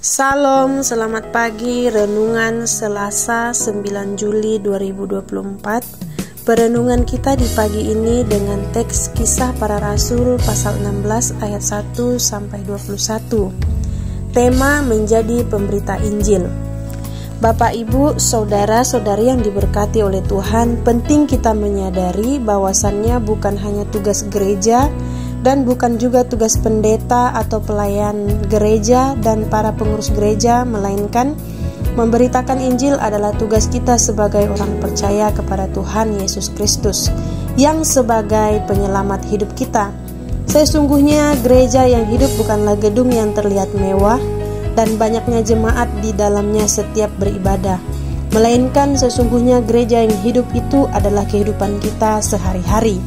Salam, selamat pagi. Renungan Selasa 9 Juli 2024. Perenungan kita di pagi ini dengan teks Kisah Para Rasul pasal 16 ayat 1 sampai 21. Tema menjadi pemberita Injil. Bapak, Ibu, saudara-saudari yang diberkati oleh Tuhan, penting kita menyadari bahwasannya bukan hanya tugas gereja dan bukan juga tugas pendeta atau pelayan gereja dan para pengurus gereja, melainkan memberitakan Injil adalah tugas kita sebagai orang percaya kepada Tuhan Yesus Kristus yang sebagai penyelamat hidup kita. Sesungguhnya gereja yang hidup bukanlah gedung yang terlihat mewah dan banyaknya jemaat di dalamnya setiap beribadah, melainkan sesungguhnya gereja yang hidup itu adalah kehidupan kita sehari-hari.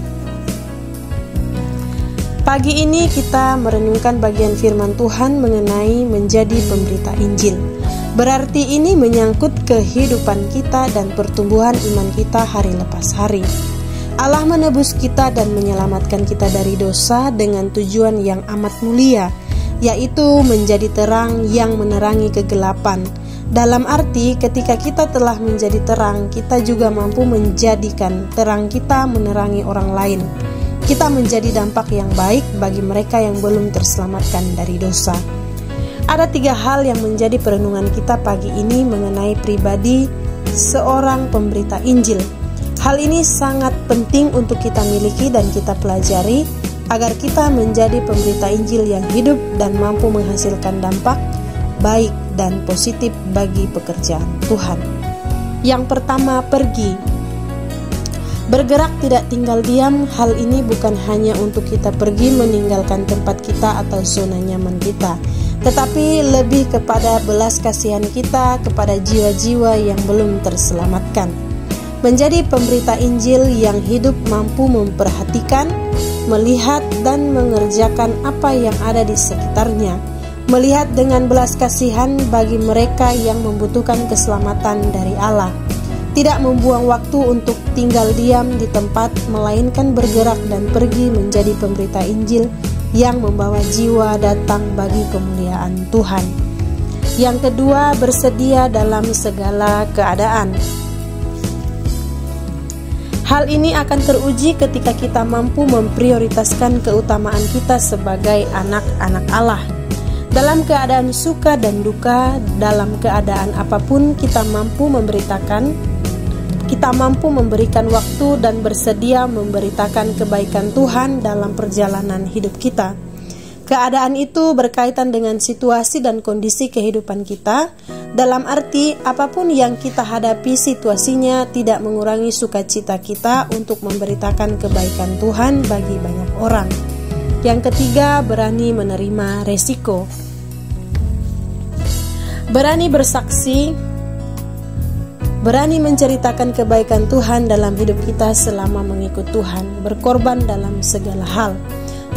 Pagi ini kita merenungkan bagian firman Tuhan mengenai menjadi pemberita Injil. Berarti ini menyangkut kehidupan kita dan pertumbuhan iman kita hari lepas hari. Allah menebus kita dan menyelamatkan kita dari dosa dengan tujuan yang amat mulia, yaitu menjadi terang yang menerangi kegelapan. Dalam arti ketika kita telah menjadi terang, kita juga mampu menjadikan terang kita menerangi orang lain. Kita menjadi dampak yang baik bagi mereka yang belum terselamatkan dari dosa. Ada 3 hal yang menjadi perenungan kita pagi ini mengenai pribadi seorang pemberita Injil. Hal ini sangat penting untuk kita miliki dan kita pelajari agar kita menjadi pemberita Injil yang hidup dan mampu menghasilkan dampak baik dan positif bagi pekerjaan Tuhan. Yang pertama, pergi. Bergerak tidak tinggal diam. Hal ini bukan hanya untuk kita pergi meninggalkan tempat kita atau zona nyaman kita, tetapi lebih kepada belas kasihan kita kepada jiwa-jiwa yang belum terselamatkan. Menjadi pemberita Injil yang hidup mampu memperhatikan, melihat dan mengerjakan apa yang ada di sekitarnya, melihat dengan belas kasihan bagi mereka yang membutuhkan keselamatan dari Allah. Tidak membuang waktu untuk tinggal diam di tempat, melainkan bergerak dan pergi menjadi pemberita Injil yang membawa jiwa datang bagi kemuliaan Tuhan. Yang kedua, bersedia dalam segala keadaan. Hal ini akan teruji ketika kita mampu memprioritaskan keutamaan kita sebagai anak-anak Allah. Dalam keadaan suka dan duka, dalam keadaan apapun kita mampu memberikan waktu dan bersedia memberitakan kebaikan Tuhan dalam perjalanan hidup kita. Keadaan itu berkaitan dengan situasi dan kondisi kehidupan kita, dalam arti apapun yang kita hadapi situasinya tidak mengurangi sukacita kita untuk memberitakan kebaikan Tuhan bagi banyak orang. Yang ketiga, berani menerima resiko. Berani bersaksi, berani menceritakan kebaikan Tuhan dalam hidup kita selama mengikut Tuhan, berkorban dalam segala hal,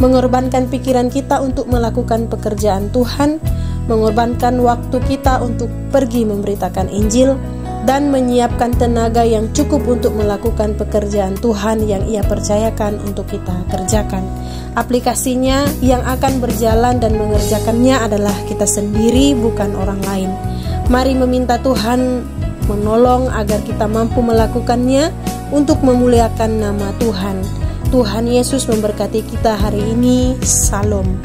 mengorbankan pikiran kita untuk melakukan pekerjaan Tuhan, mengorbankan waktu kita untuk pergi memberitakan Injil, dan menyiapkan tenaga yang cukup untuk melakukan pekerjaan Tuhan yang Ia percayakan untuk kita kerjakan. Aplikasinya yang akan berjalan dan mengerjakannya adalah kita sendiri, bukan orang lain. Mari meminta Tuhan menolong agar kita mampu melakukannya untuk memuliakan nama Tuhan. Tuhan Yesus memberkati kita hari ini. Salam.